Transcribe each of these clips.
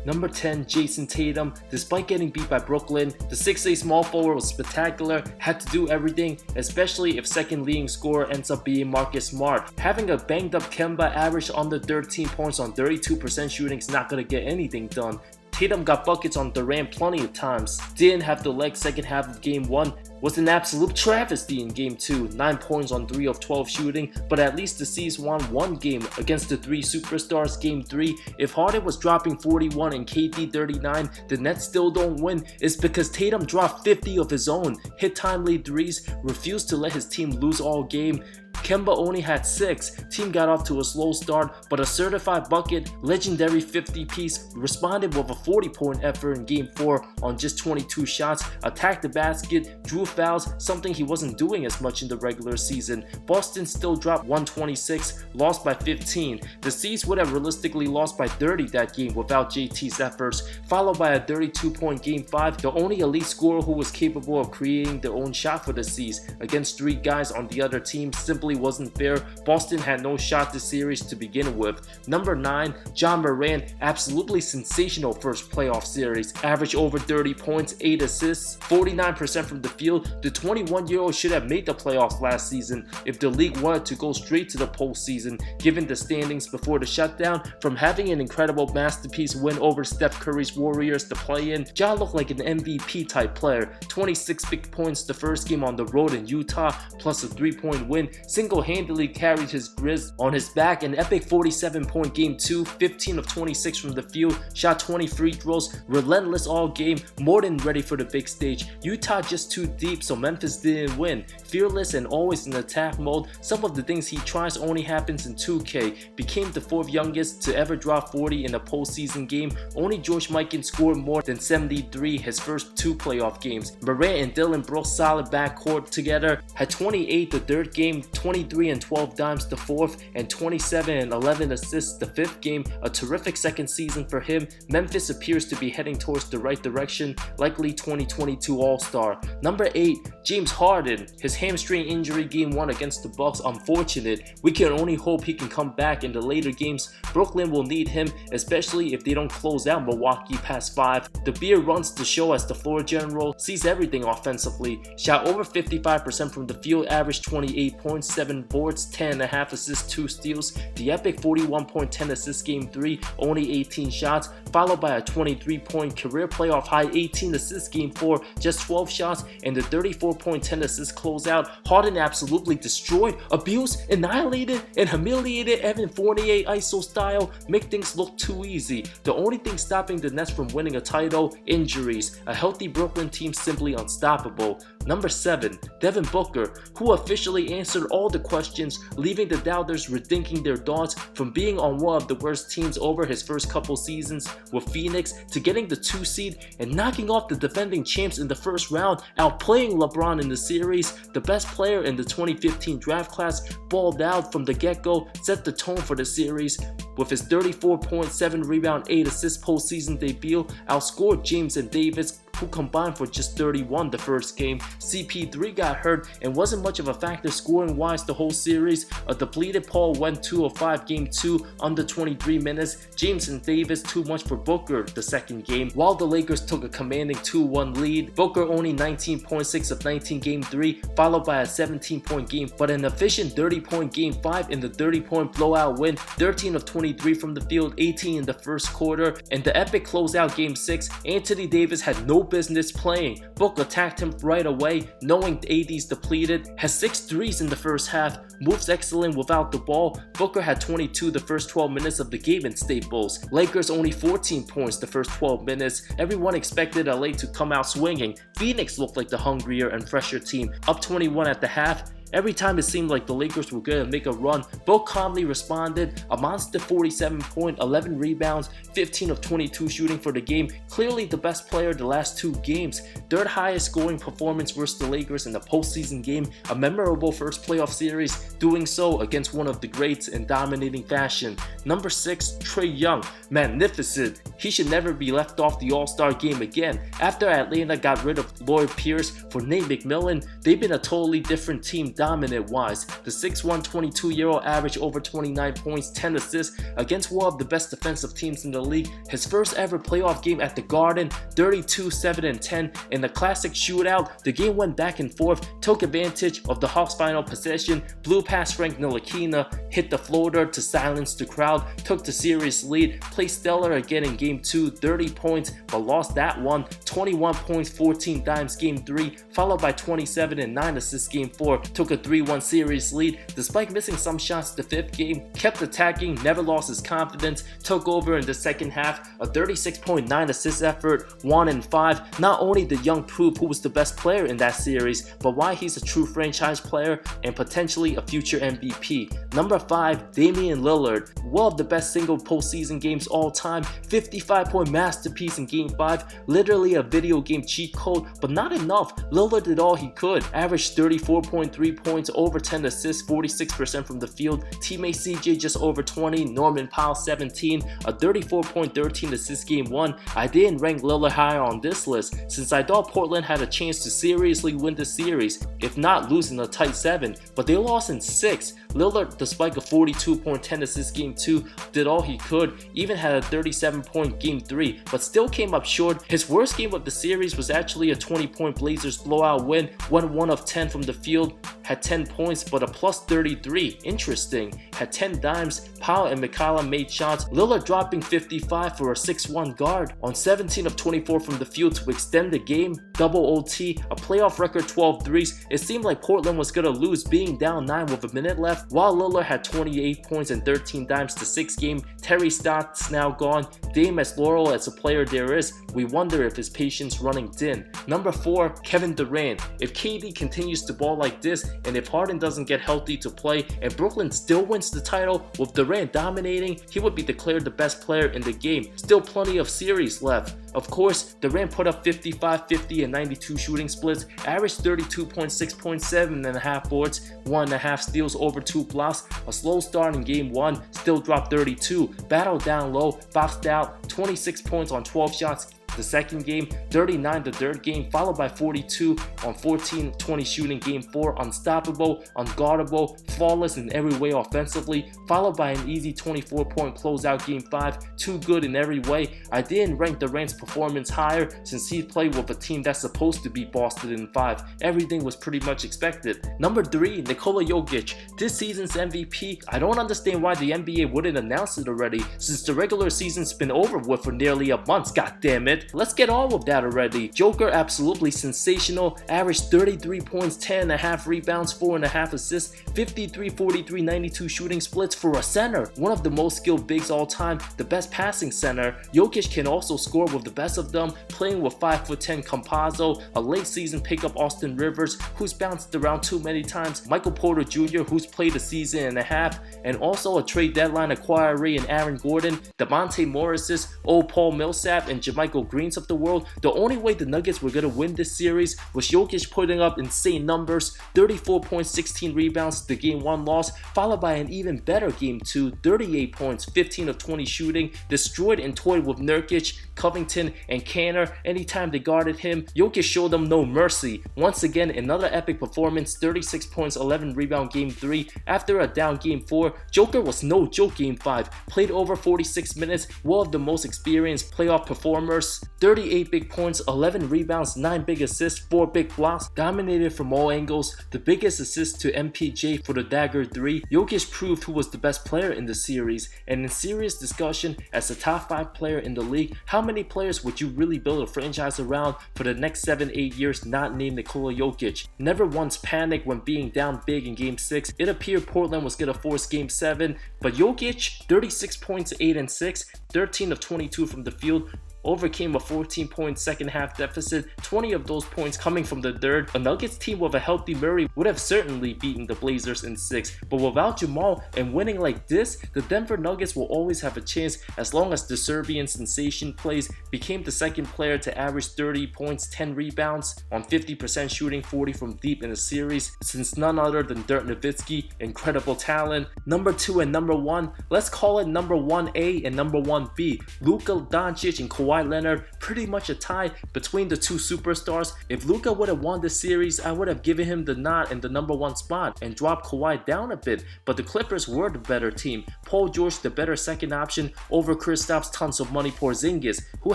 Number 10, Jayson Tatum. Despite getting beat by Brooklyn, the 6'8" small forward was spectacular, had to do everything, especially if second leading scorer ends up being Marcus Smart. Having a banged up Kemba average under 13 points on 32% shooting is not going to get anything done. Tatum got buckets on Durant plenty of times. Didn't have the leg second half of game 1. Was an absolute travesty in game 2. 9 points on 3 of 12 shooting, but at least the C's won one game against the 3 superstars. Game 3, if Harden was dropping 41 and KD 39, the Nets still don't win. It's because Tatum dropped 50 of his own, hit timely threes, refused to let his team lose all game. Kemba only had 6. Team got off to a slow start, but a certified bucket, legendary 50-piece, responded with a 40-point effort in Game 4 on just 22 shots, attacked the basket, drew fouls, something he wasn't doing as much in the regular season. Boston still dropped 126, lost by 15. The C's would have realistically lost by 30 that game without JT's efforts, followed by a 32-point Game 5, the only elite scorer who was capable of creating their own shot for the C's against 3 guys on the other team simply wasn't fair. Boston had no shot this series to begin with. Number 9, Ja Morant, absolutely sensational first playoff series. Averaged over 30 points, 8 assists, 49% from the field. The 21-year-old should have made the playoffs last season if the league wanted to go straight to the postseason, given the standings before the shutdown. From having an incredible masterpiece win over Steph Curry's Warriors to play in, Ja looked like an MVP type player. 26 big points the first game on the road in Utah, plus a 3-point win. Single-handedly carried his Grizz on his back. An epic 47-point Game 2, 15 of 26 from the field, shot 20 free throws, relentless all game, more than ready for the big stage. Utah just too deep, so Memphis didn't win. Fearless and always in attack mode, some of the things he tries only happens in 2K. Became the 4th youngest to ever drop 40 in a postseason game. Only George Mikan scored more than 73 his first 2 playoff games. Morant and Dillon broke solid backcourt together, had 28 the 3rd game, 23 and 12 dimes the 4th, and 27 and 11 assists the 5th game. A terrific second season for him. Memphis appears to be heading towards the right direction, likely 2022 All-Star. Number 8, James Harden. His hamstring injury Game 1 against the Bucks, unfortunate. We can only hope he can come back in the later games. Brooklyn will need him, especially if they don't close out Milwaukee past 5. The Beard runs the show as the floor general, sees everything offensively. Shot over 55% from the field, averaged 28 points, 7 boards, 10.5 assists, 2 steals. The epic 41.10 assists Game 3, only 18 shots, followed by a 23-point career playoff high 18 assists Game 4, just 12 shots, and the 34.10 assists closeout. Harden absolutely destroyed, abused, annihilated, and humiliated Evan Fournier ISO style, make things look too easy. The only thing stopping the Nets from winning a title, injuries. A healthy Brooklyn team simply unstoppable. Number 7, Devin Booker, who officially answered all the questions, leaving the doubters rethinking their thoughts. From being on one of the worst teams over his first couple seasons with Phoenix to getting the 2 seed and knocking off the defending champs in the first round, outplaying LeBron in the series. The best player in the 2015 draft class balled out from the get-go, set the tone for the series. With his 34.7 rebound, 8 assist postseason debut, outscored James and Davis, who combined for just 31 the first game. CP3 got hurt and wasn't much of a factor scoring wise the whole series. A depleted Paul went 2 of 5 Game 2, under 23 minutes. James and Davis too much for Booker the second game. While the Lakers took a commanding 2-1 lead, Booker only 19.6 of 19 Game 3, followed by a 17-point game, but an efficient 30-point Game 5 in the 30-point blowout win. 13 of 23 from the field, 18 in the first quarter, and the epic closeout Game 6. Anthony Davis had no business playing. Book attacked him right away, knowing AD's depleted. Has 6 threes in the first half, moves excellent without the ball. Booker had 22 the first 12 minutes of the game in Staples. Lakers only 14 points the first 12 minutes. Everyone expected LA to come out swinging. Phoenix looked like the hungrier and fresher team, up 21 at the half. Every time it seemed like the Lakers were going to make a run, Book calmly responded. A monster 47 point, 11 rebounds, 15 of 22 shooting for the game. Clearly the best player the last 2 games. 3rd highest scoring performance versus the Lakers in the postseason game. A memorable first playoff series, doing so against one of the greats in dominating fashion. Number 6, Trae Young. Magnificent. He should never be left off the All-Star game again. After Atlanta got rid of Lloyd Pierce for Nate McMillan, they've been a totally different team, dominant-wise. The 6'1", 22-year-old averaged over 29 points, 10 assists against one of the best defensive teams in the league. His first ever playoff game at the Garden, 32, 7, and 10 in the classic shootout. The game went back and forth, took advantage of the Hawks' final possession, blew past Frank Ntilikina, hit the floater to silence the crowd, took the series lead, played stellar again in Game 2, 30 points, but lost that one, 21 points, 14 dimes Game 3, followed by 27 and 9 assists Game 4, took a 3-1 series lead. Despite missing some shots the 5th game, kept attacking, never lost his confidence, took over in the second half, a 36.9 assist effort, 1-5. Not only did Young prove who was the best player in that series, but why he's a true franchise player and potentially a future MVP. Number 5, Damian Lillard, one of the best single postseason games all time, 55-point masterpiece in Game 5, literally a video game cheat code, but not enough. Lillard did all he could, averaged 34.3 points, over 10 assists, 46% from the field, teammate CJ just over 20, Norman Powell 17, a 34.13 assist Game 1. I didn't rank Lillard higher on this list since I thought Portland had a chance to seriously win the series, if not lose in a tight 7, but they lost in 6. Lillard, despite a 42.10 assist Game 2, did all he could, even had a 37-point Game 3, but still came up short. His worst game of the series was actually a 20-point Blazers blowout win, went 1 of 10 from the field, had 10 points but a plus 33, interesting, had 10 dimes, Powell and MacLeod made shots, Lillard dropping 55 for a 6'1 guard, on 17 of 24 from the field to extend the game, double OT, a playoff record 12 threes. It seemed like Portland was gonna lose, being down 9 with a minute left, while Lillard had 28 points and 13 dimes to 6 game. Terry Stotts now gone, Dame as loyal as a player there is, we wonder if his patience running thin. Number 4, Kevin Durant. If KD continues to ball like this, and if Harden doesn't get healthy to play, and Brooklyn still wins the title, with Durant dominating, he would be declared the best player in the game. Still plenty of series left. Of course, Durant put up 55, 50, and 92 shooting splits, averaged 32.6 points, 7.5 boards, 1.5 steals, over 2 blocks, a slow start in Game 1, still dropped 32, battled down low, boxed out, 26 points on 12 shots the second game, 39 the third game, followed by 42 on 14-20 shooting Game 4, unstoppable, unguardable, flawless in every way offensively, followed by an easy 24-point closeout Game 5, too good in every way. I didn't rank Durant's performance higher since he played with a team that's supposed to beat Boston in 5. Everything was pretty much expected. Number 3, Nikola Jokic, this season's MVP. I don't understand why the NBA wouldn't announce it already since the regular season's been over with for nearly a month, goddammit. Let's get on with that already. Joker absolutely sensational, averaged 33 points, 10.5 rebounds, 4.5 assists, 53, 43, 92 shooting splits for a center. One of the most skilled bigs all time, the best passing center. Jokic can also score with the best of them, playing with 5'10" Campazzo, a late season pickup Austin Rivers, who's bounced around too many times, Michael Porter Jr., who's played a season and a half, and also a trade deadline acquiree in Aaron Gordon, DeMonte Morris's, old Paul Millsap, and JaMychal Greens of the world. The only way the Nuggets were going to win this series was Jokic putting up insane numbers, 34 points, 16 rebounds, the Game 1 loss, followed by an even better Game 2, 38 points, 15 of 20 shooting, destroyed and toyed with Nurkic, Covington, and Kanter anytime they guarded him. Jokic showed them no mercy. Once again, another epic performance, 36 points, 11 rebound Game 3. After a down Game 4, Joker was no joke Game 5, played over 46 minutes, one of the most experienced playoff performers, 38 big points, 11 rebounds, 9 big assists, 4 big blocks, dominated from all angles, the biggest assist to MPJ for the dagger 3. Jokic proved who was the best player in the series, and in serious discussion as the top 5 player in the league, how many players would you really build a franchise around for the next 7-8 years not named Nikola Jokic? Never once panicked when being down big in Game 6. It appeared Portland was going to force Game 7, but Jokic, 36 points, 8 and 6, 13 of 22 from the field, overcame a 14-point second half deficit, 20 of those points coming from the third. A Nuggets team with a healthy Murray would have certainly beaten the Blazers in 6, but without Jamal and winning like this, the Denver Nuggets will always have a chance as long as the Serbian sensation plays, became the second player to average 30 points, 10 rebounds on 50% shooting, 40 from deep in a series, since none other than Dirk Nowitzki. Incredible talent. Number 2 and number 1, let's call it number 1A and number 1B, Luka Doncic and Kawhi Kawhi Leonard, pretty much a tie between the two superstars. If Luka would have won the series, I would have given him the nod in the #1 spot and dropped Kawhi down a bit, but the Clippers were the better team. Paul George the better second option over Kristaps tons of money Porzingis, who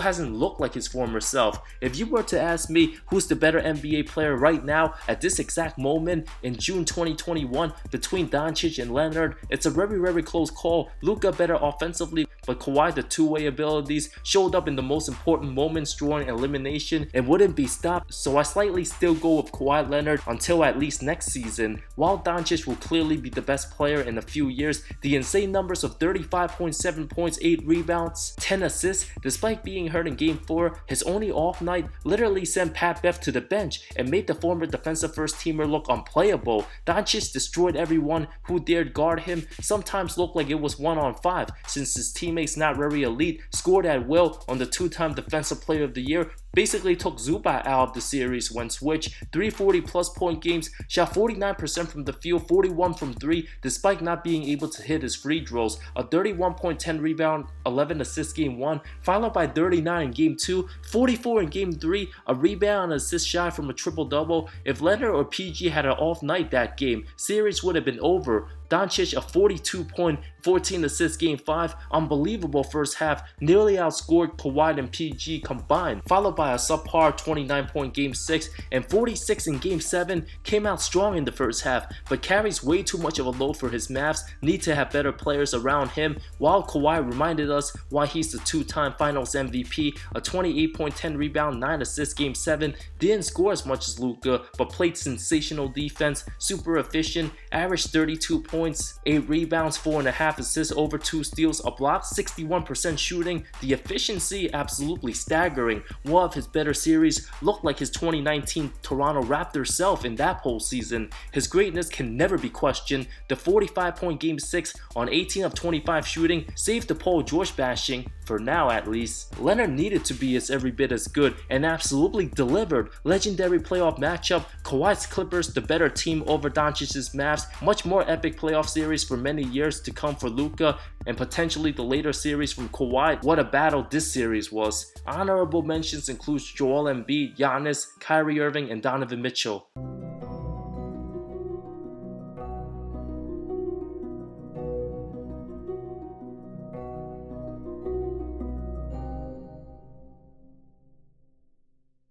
hasn't looked like his former self. If you were to ask me who's the better NBA player right now at this exact moment in June 2021 between Doncic and Leonard, it's a very close call. Luka better offensively, but Kawhi the two-way abilities showed up in the most important moments, drawing elimination and wouldn't be stopped, so I slightly still go with Kawhi Leonard until at least next season. While Doncic will clearly be the best player in a few years, the insane numbers of 35.7 points, 8 rebounds, 10 assists, despite being hurt in Game 4, his only off night literally sent Pat Bev to the bench and made the former defensive first-teamer look unplayable. Doncic destroyed everyone who dared guard him, sometimes looked like it was 1-on-5 since his teammates not very elite, scored at will on the two-time Defensive Player of the Year, basically took Zubac out of the series when switched, 340 plus point games, shot 49% from the field, 41 from 3 despite not being able to hit his free throws, a 31.10 rebound, 11 assists Game 1, followed by 39 in Game 2, 44 in Game 3, a rebound and assist shy from a triple-double. If Leonard or PG had an off night that game, series would have been over. Doncic a 42-point, 14 assists Game 5, unbelievable first half, nearly outscored Kawhi and PG combined, followed by a subpar 29-point Game 6 and 46 in Game 7, came out strong in the first half, but carries way too much of a load for his Mavs, need to have better players around him, while Kawhi reminded us why he's the two-time Finals MVP, a 28.10 rebound, 9 assists Game 7, didn't score as much as Luka, but played sensational defense, super efficient, averaged 32 points, 8 rebounds, 4.5 assists, over 2 steals, a block, 61% shooting, the efficiency absolutely staggering. One of his better series looked like his 2019 Toronto Raptors self in that postseason. His greatness can never be questioned. The 45-point Game 6 on 18 of 25 shooting saved the Paul George bashing, for now at least. Leonard needed to be every bit as good and absolutely delivered. Legendary playoff matchup, Kawhi's Clippers the better team over Doncic's Mavs, much more epic playoff series for many years to come for Luka, and potentially the later series from Kawhi. What a battle this series was. Honorable mentions include Joel Embiid, Giannis, Kyrie Irving, and Donovan Mitchell.